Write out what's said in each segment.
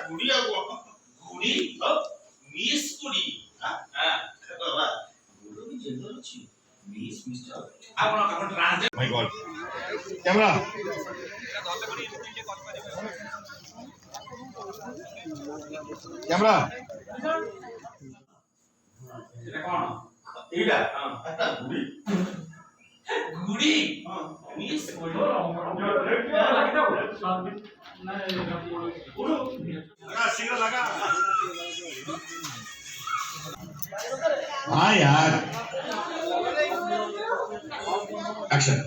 Gudi Gudi miss Gudi हां हां बाबा गुड़ी भी जेंडर अछि मिस मिस्टर आपण आपण translate my God camera camera এটা কোন এইটা একটা গুড়ি গুড়ি মিস গুড়ি লাগি দাও না लगा सिंगल लगा हाँ यार action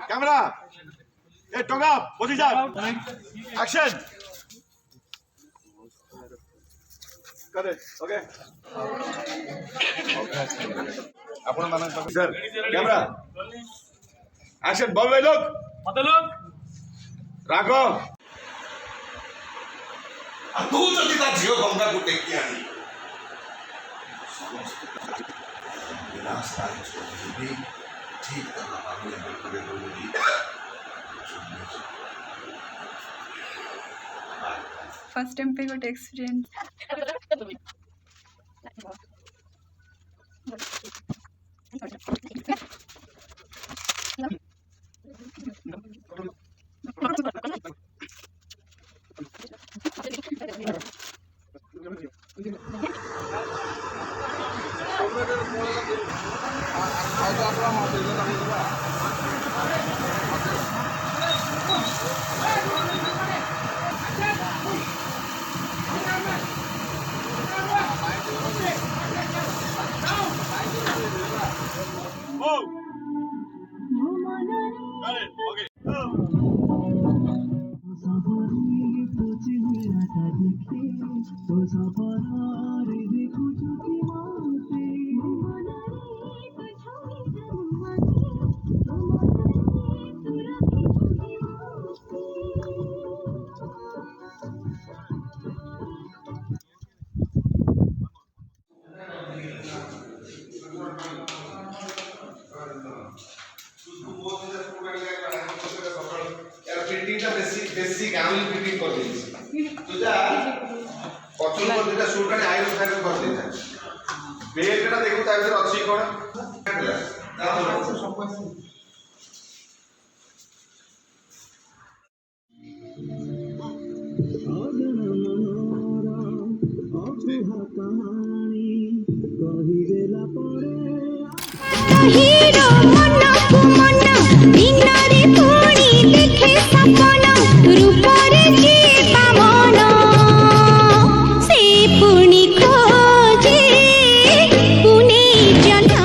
camera A toga position action Got it. Okay. अपन माना सर कैमरा एक्शन बोल भाई लोग मतलब राखो तू जल्दी ता झियो गंगा को टेक के आनी विलास का भी ठीक करना मांगे करे बोली फर्स्ट टाइम पे good experience basic owl fitting कर दी तुझा पछल को दुटा शूट का आइल फाइल कर दी बेल्टटा देखो ता भीतर अछि कोन हीरो मन को मन बिनारे पुणी देखे सपना रूपरे के पावन से पुणी खोजे पुणे जना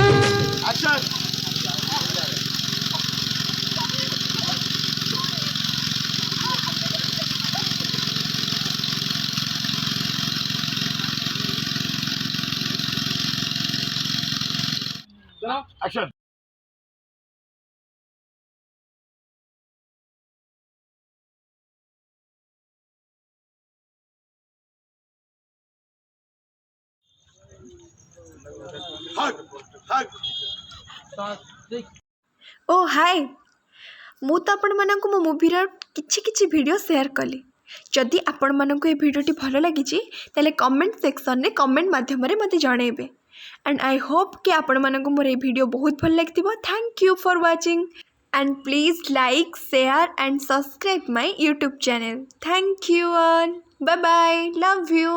एक्शन ओ हाय मु तो आपण मानक मो मूवीर किछि किछि वीडियो शेयर कली जदि आपण मानक ए वीडियोटी भल लगी तेले कमेंट सेक्शन में कमेंट माध्यम मते जणेबे एंड आई होप कि आपण मानक मोर ए वीडियो बहुत भल लगिथिबो thank you for watching and please like share and subscribe my YouTube channel thank you all bye bye love you.